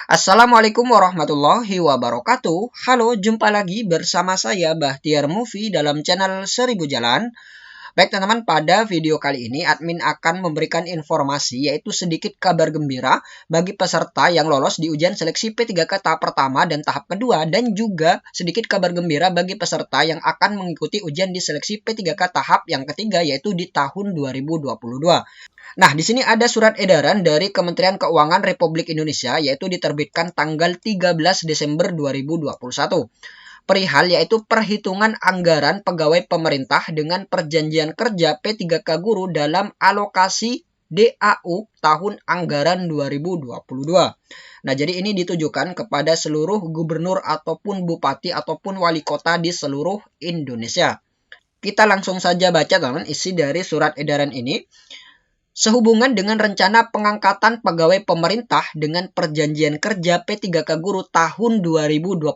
Assalamualaikum warahmatullahi wabarakatuh. Halo, jumpa lagi bersama saya Bahtiar Movie dalam channel 1000 Jalan. Baik teman-teman, pada video kali ini admin akan memberikan informasi yaitu sedikit kabar gembira bagi peserta yang lolos di ujian seleksi P3K tahap pertama dan tahap kedua, dan juga sedikit kabar gembira bagi peserta yang akan mengikuti ujian di seleksi P3K tahap yang ketiga yaitu di tahun 2022. Nah, di sini ada surat edaran dari Kementerian Keuangan Republik Indonesia yaitu diterbitkan tanggal 13 Desember 2021. Perihal yaitu perhitungan anggaran pegawai pemerintah dengan perjanjian kerja P3K guru dalam alokasi DAU tahun anggaran 2022. Nah, jadi ini ditujukan kepada seluruh gubernur ataupun bupati ataupun wali kota di seluruh Indonesia. Kita langsung saja baca teman isi dari surat edaran ini. Sehubungan dengan rencana pengangkatan pegawai pemerintah dengan perjanjian kerja P3K guru tahun 2022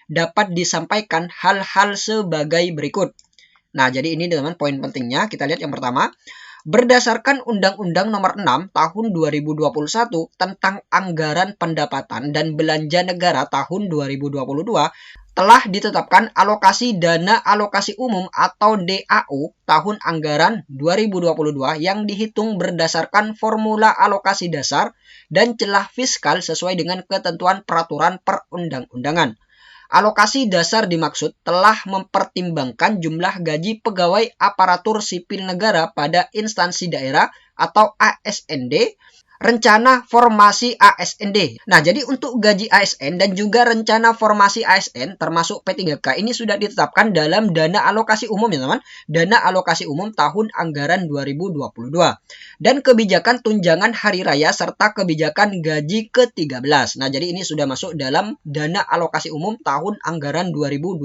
dapat disampaikan hal-hal sebagai berikut. Nah, jadi ini teman-teman poin pentingnya. Kita lihat yang pertama. Berdasarkan Undang-Undang Nomor 6 Tahun 2021 tentang Anggaran Pendapatan dan Belanja Negara tahun 2022, telah ditetapkan alokasi dana alokasi umum atau DAU tahun anggaran 2022 yang dihitung berdasarkan formula alokasi dasar dan celah fiskal sesuai dengan ketentuan peraturan perundang-undangan. Alokasi dasar dimaksud telah mempertimbangkan jumlah gaji pegawai aparatur sipil negara pada instansi daerah atau ASND, rencana formasi ASND. Nah, jadi untuk gaji ASN dan juga rencana formasi ASN termasuk P3K ini sudah ditetapkan dalam dana alokasi umum ya teman. Dana alokasi umum tahun anggaran 2022. Dan kebijakan tunjangan hari raya serta kebijakan gaji ke-13. Nah, jadi ini sudah masuk dalam dana alokasi umum tahun anggaran 2022.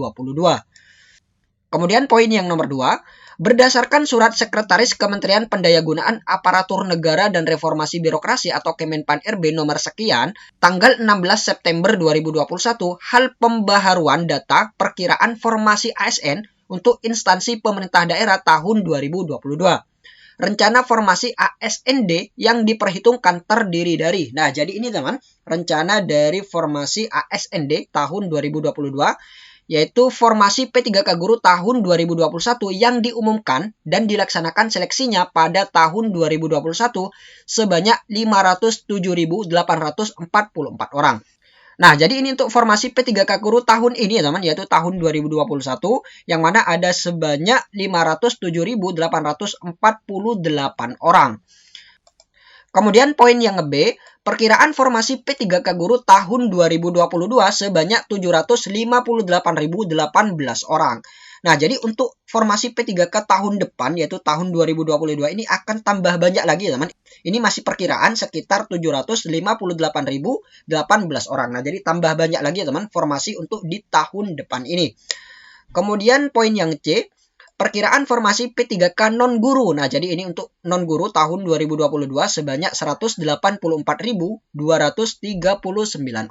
Kemudian poin yang nomor 2. Berdasarkan surat Sekretaris Kementerian Pendayagunaan Aparatur Negara dan Reformasi Birokrasi atau Kemenpan-RB nomor sekian, tanggal 16 September 2021, hal pembaharuan data perkiraan formasi ASN untuk instansi pemerintah daerah tahun 2022. Rencana formasi ASND yang diperhitungkan terdiri dari, nah jadi ini teman, rencana dari formasi ASND tahun 2022, yaitu formasi P3K guru tahun 2021 yang diumumkan dan dilaksanakan seleksinya pada tahun 2021 sebanyak 507.844 orang. Nah, jadi ini untuk formasi P3K guru tahun ini ya teman, yaitu tahun 2021 yang mana ada sebanyak 507.848 orang. Kemudian poin yang B, perkiraan formasi P3K guru tahun 2022 sebanyak 758.018 orang. Nah, jadi untuk formasi P3K tahun depan yaitu tahun 2022 ini akan tambah banyak lagi teman. Ini masih perkiraan sekitar 758.018 orang. Nah, jadi tambah banyak lagi teman formasi untuk di tahun depan ini. Kemudian poin yang C, perkiraan formasi P3K non-guru. Nah, jadi ini untuk non-guru tahun 2022 sebanyak 184.239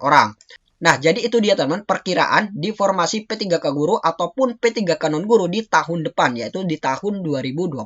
orang. Nah, jadi itu dia teman perkiraan di formasi P3K guru ataupun P3K non-guru di tahun depan, yaitu di tahun 2022.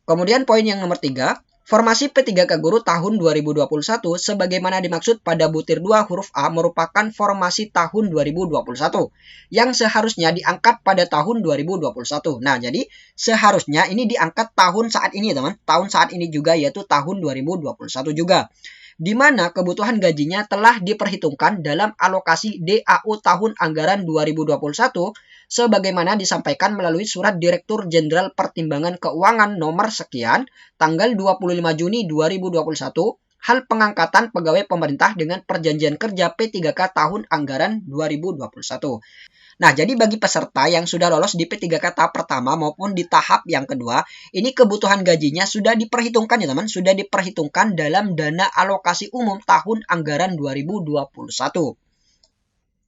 Kemudian poin yang nomor 3, formasi P3K guru tahun 2021 sebagaimana dimaksud pada butir 2 huruf A merupakan formasi tahun 2021 yang seharusnya diangkat pada tahun 2021. Nah, jadi seharusnya ini diangkat tahun saat ini teman. Tahun saat ini juga yaitu tahun 2021 juga. Di mana kebutuhan gajinya telah diperhitungkan dalam alokasi DAU tahun anggaran 2021 sebagaimana disampaikan melalui Surat Direktur Jenderal Pertimbangan Keuangan nomor sekian tanggal 25 Juni 2021 hal pengangkatan pegawai pemerintah dengan perjanjian kerja P3K tahun anggaran 2021. Nah, jadi bagi peserta yang sudah lolos di P3K tahap pertama maupun di tahap yang kedua, ini kebutuhan gajinya sudah diperhitungkan ya teman, sudah diperhitungkan dalam dana alokasi umum tahun anggaran 2021.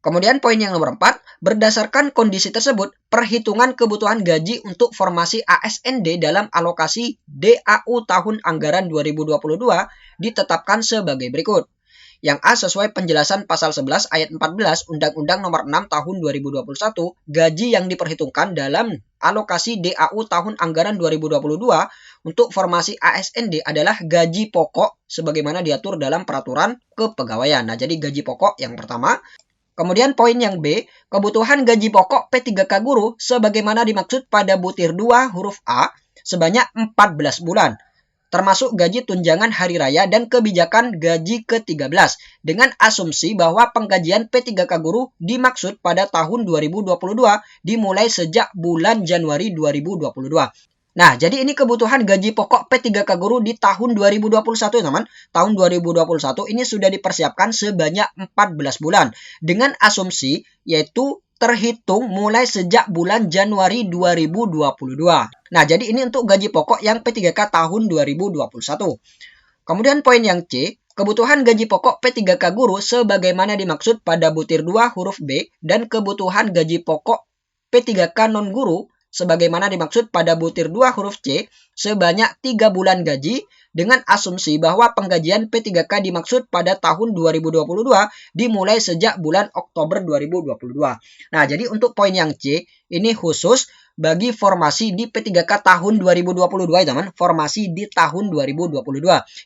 Kemudian poin yang nomor 4, berdasarkan kondisi tersebut, perhitungan kebutuhan gaji untuk formasi ASND dalam alokasi DAU tahun anggaran 2022 ditetapkan sebagai berikut. Yang A sesuai penjelasan pasal 11 ayat 14 Undang-Undang Nomor 6 Tahun 2021, gaji yang diperhitungkan dalam alokasi DAU tahun anggaran 2022 untuk formasi ASND adalah gaji pokok sebagaimana diatur dalam peraturan kepegawaian. Nah, jadi gaji pokok yang pertama. Kemudian poin yang B, kebutuhan gaji pokok P3K guru sebagaimana dimaksud pada butir 2 huruf A sebanyak 14 bulan. Termasuk gaji tunjangan hari raya dan kebijakan gaji ke-13 dengan asumsi bahwa penggajian P3K guru dimaksud pada tahun 2022 dimulai sejak bulan Januari 2022. Nah, jadi ini kebutuhan gaji pokok P3K guru di tahun 2021, teman. Tahun 2021 ini sudah dipersiapkan sebanyak 14 bulan dengan asumsi yaitu terhitung mulai sejak bulan Januari 2022. Nah, jadi ini untuk gaji pokok yang P3K tahun 2021. Kemudian poin yang C, kebutuhan gaji pokok P3K guru sebagaimana dimaksud pada butir 2 huruf B dan kebutuhan gaji pokok P3K non guru sebagaimana dimaksud pada butir 2 huruf C sebanyak 3 bulan gaji dengan asumsi bahwa penggajian P3K dimaksud pada tahun 2022 dimulai sejak bulan Oktober 2022. Nah, jadi untuk poin yang C ini khusus bagi formasi di P3K tahun 2022 ya teman, formasi di tahun 2022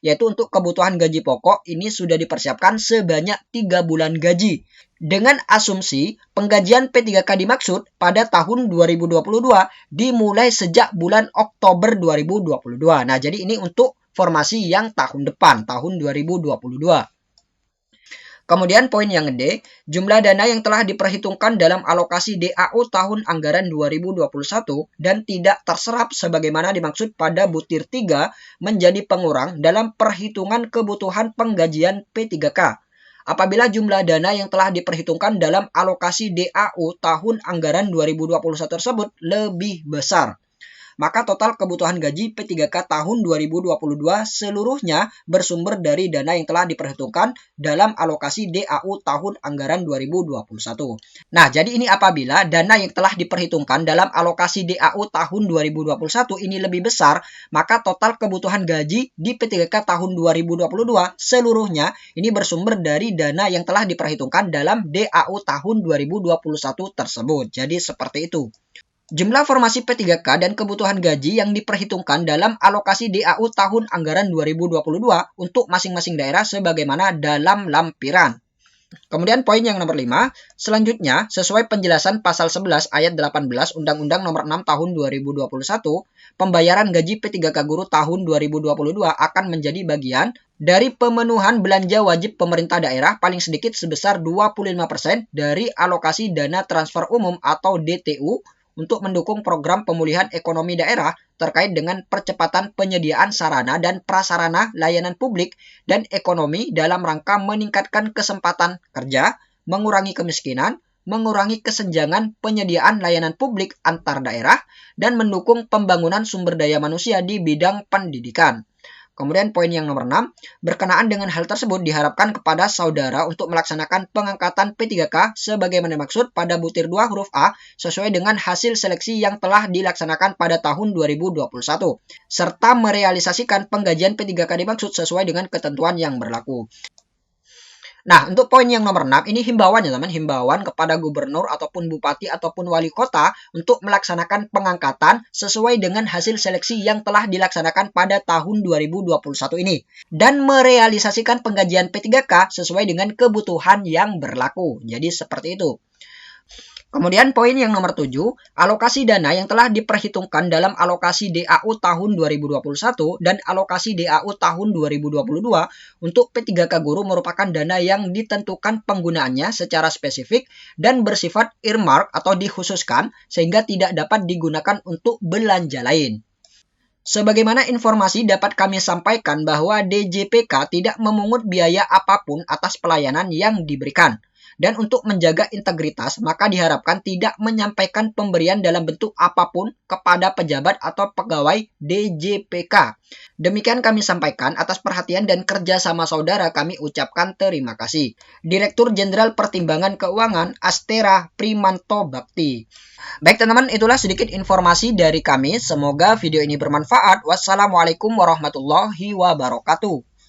yaitu untuk kebutuhan gaji pokok ini sudah dipersiapkan sebanyak 3 bulan gaji. Dengan asumsi penggajian P3K dimaksud pada tahun 2022 dimulai sejak bulan Oktober 2022. Nah, jadi ini untuk formasi yang tahun depan, tahun 2022. Kemudian poin yang D, jumlah dana yang telah diperhitungkan dalam alokasi DAU tahun anggaran 2021 dan tidak terserap sebagaimana dimaksud pada butir 3 menjadi pengurang dalam perhitungan kebutuhan penggajian P3K. Apabila jumlah dana yang telah diperhitungkan dalam alokasi DAU tahun anggaran 2021 tersebut lebih besar, maka total kebutuhan gaji P3K tahun 2022 seluruhnya bersumber dari dana yang telah diperhitungkan dalam alokasi DAU tahun anggaran 2021. Nah, jadi ini apabila dana yang telah diperhitungkan dalam alokasi DAU tahun 2021 ini lebih besar, maka total kebutuhan gaji di P3K tahun 2022 seluruhnya ini bersumber dari dana yang telah diperhitungkan dalam DAU tahun 2021 tersebut. Jadi seperti itu. Jumlah formasi P3K dan kebutuhan gaji yang diperhitungkan dalam alokasi DAU tahun anggaran 2022 untuk masing-masing daerah sebagaimana dalam lampiran. Kemudian poin yang nomor 5, selanjutnya sesuai penjelasan pasal 11 ayat 18 Undang-Undang Nomor 6 Tahun 2021, pembayaran gaji P3K guru tahun 2022 akan menjadi bagian dari pemenuhan belanja wajib pemerintah daerah paling sedikit sebesar 25% dari alokasi dana transfer umum atau DTU untuk mendukung program pemulihan ekonomi daerah terkait dengan percepatan penyediaan sarana dan prasarana layanan publik dan ekonomi dalam rangka meningkatkan kesempatan kerja, mengurangi kemiskinan, mengurangi kesenjangan penyediaan layanan publik antar daerah, dan mendukung pembangunan sumber daya manusia di bidang pendidikan. Kemudian poin yang nomor 6, berkenaan dengan hal tersebut diharapkan kepada saudara untuk melaksanakan pengangkatan P3K sebagaimana dimaksud pada butir 2 huruf A sesuai dengan hasil seleksi yang telah dilaksanakan pada tahun 2021, serta merealisasikan penggajian P3K dimaksud sesuai dengan ketentuan yang berlaku. Nah, untuk poin yang nomor 6, ini himbauan ya teman, himbauan kepada gubernur ataupun bupati ataupun wali kota untuk melaksanakan pengangkatan sesuai dengan hasil seleksi yang telah dilaksanakan pada tahun 2021 ini. Dan merealisasikan penggajian P3K sesuai dengan kebutuhan yang berlaku. Jadi seperti itu. Kemudian poin yang nomor 7, alokasi dana yang telah diperhitungkan dalam alokasi DAU tahun 2021 dan alokasi DAU tahun 2022 untuk P3K guru merupakan dana yang ditentukan penggunaannya secara spesifik dan bersifat earmark atau dikhususkan sehingga tidak dapat digunakan untuk belanja lain. Sebagaimana informasi dapat kami sampaikan bahwa DJPK tidak memungut biaya apapun atas pelayanan yang diberikan. Dan untuk menjaga integritas, maka diharapkan tidak menyampaikan pemberian dalam bentuk apapun kepada pejabat atau pegawai DJPK. Demikian kami sampaikan, atas perhatian dan kerjasama saudara kami ucapkan terima kasih. Direktur Jenderal Pertimbangan Keuangan Astera Primanto Bakti. Baik teman-teman, itulah sedikit informasi dari kami. Semoga video ini bermanfaat. Wassalamualaikum warahmatullahi wabarakatuh.